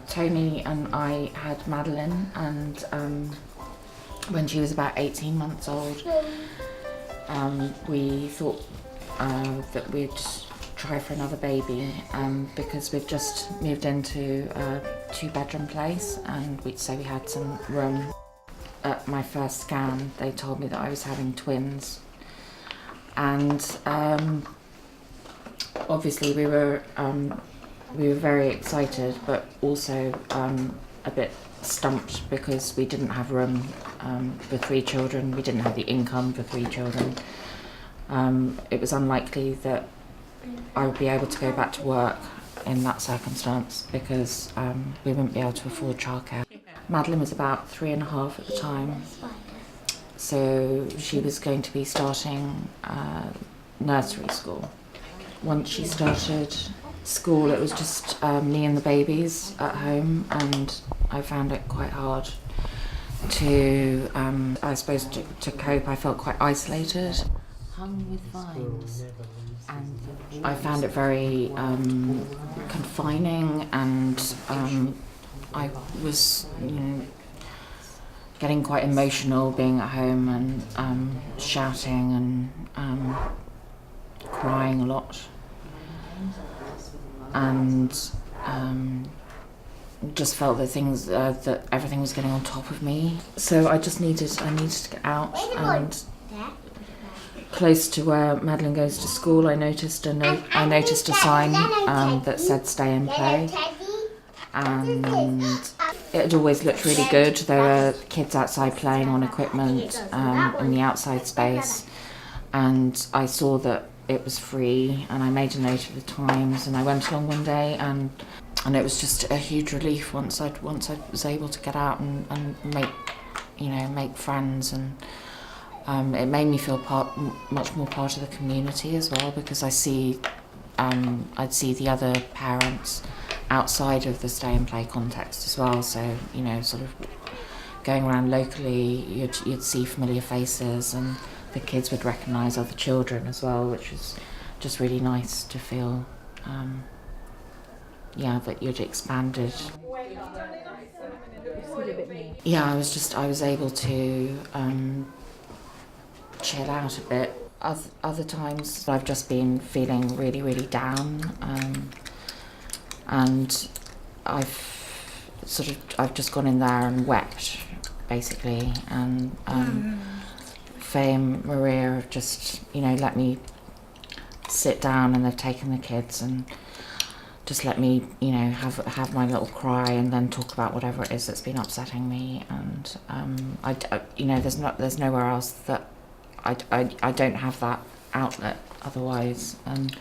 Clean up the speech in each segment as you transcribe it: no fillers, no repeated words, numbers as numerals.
Tony and I had Madeline, and when she was about 18 months old, we thought that we'd try for another baby, because we've just moved into a 2-bedroom place, and so we had some room. At my first scan, they told me that I was having twins, and obviously we were very excited, but also a bit stumped because we didn't have room for 3 children. We didn't have the income for 3 children. It was unlikely that I would be able to go back to work in that circumstance because we wouldn't be able to afford childcare. Madeline was about 3.5 at the time, so she was going to be starting nursery school. Once she started school, it was just me and the babies at home, and I found it quite hard to, I suppose, to cope. I felt quite isolated. Hung with vines, and I found it very confining, and I was, getting quite emotional being at home and shouting and crying a lot, and just felt that that everything was getting on top of me. So I needed to get out, and close to where Madeline goes to school, I noticed a sign that said "Stay and Play," and it had always looked really good. There were kids outside playing on equipment in the outside space, and I saw that it was free, and I made a note of the times, and I went along one day, and it was just a huge relief once I was able to get out and make friends, and it made me feel much more part of the community as well, because I'd see the other parents outside of the stay and play context as well. So sort of going around locally, you'd see familiar faces, and the kids would recognise other children as well, which was just really nice to feel. That you'd expanded. Yeah, I was able to chill out a bit. Other times I've just been feeling really, really down, and I've just gone in there and wept, basically, and Faye and Maria have just let me sit down, and they've taken the kids and just let me have my little cry, and then talk about whatever it is that's been upsetting me, and there's nowhere else that I don't have that outlet otherwise, and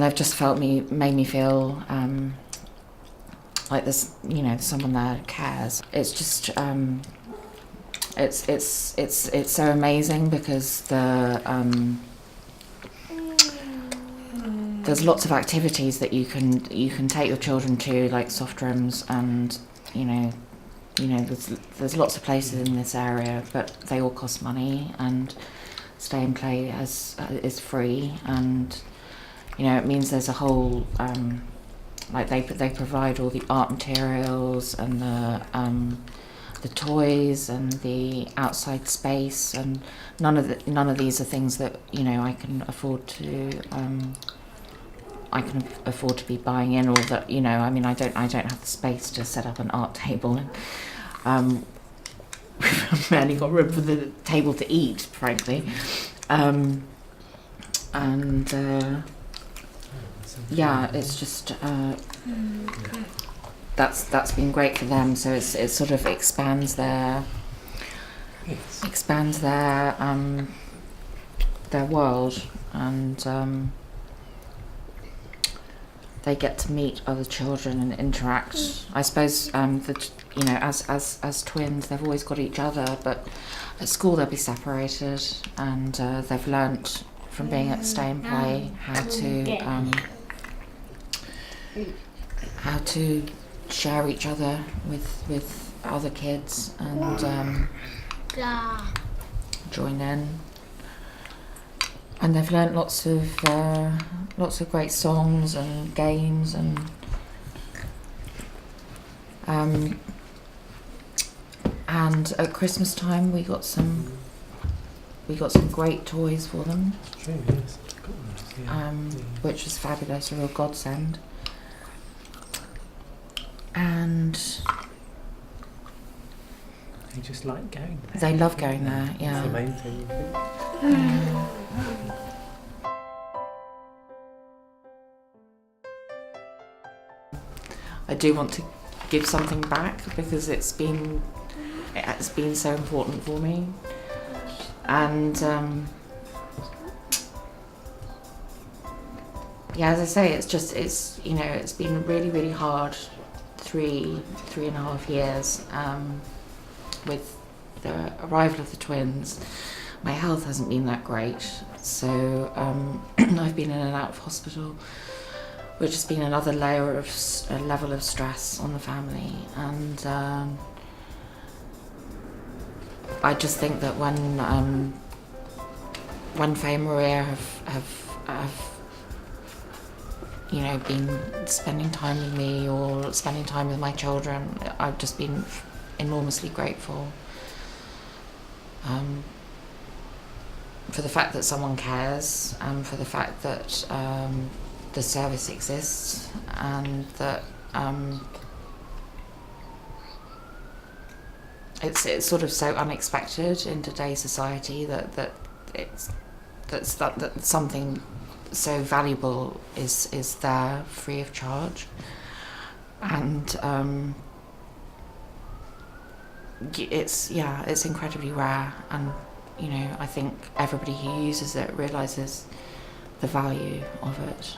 they've just made me feel like there's someone there who cares. It's just it's so amazing, because there's lots of activities that you can take your children to, like soft rooms, and there's lots of places in this area, but they all cost money, and Stay and Play is free, and it means there's a whole they provide all the art materials and the toys and the outside space, and none of these are things that I can afford to be buying in, or that I don't have the space to set up an art table, and we've barely got room for the table to eat, frankly, it's just that's been great for them. So it sort of expands their world, and they get to meet other children and interact. I suppose as twins, they've always got each other, but at school they'll be separated, and they've learnt from being at Stay and Play how to share each other with other kids, and join in. And they've learnt lots of great songs and games, and And at Christmas time, we got some great toys for them, True, yes. Yeah. which was fabulous, a real godsend. And They just like going there. they love going there, yeah. That's the main thing, I think. I do want to give something back because it's been so important for me, and yeah, as I say, it's been really hard 3.5 years with the arrival of the twins. My health hasn't been that great, so I've been in and out of hospital, which has been another level of stress on the family. And I just think that when Faye and Maria have been spending time with me or spending time with my children, I've just been enormously grateful for the fact that someone cares, and for the fact that the service exists, and that it's sort of so unexpected in today's society that something so valuable is there free of charge, and it's incredibly rare, and I think everybody who uses it realises the value of it.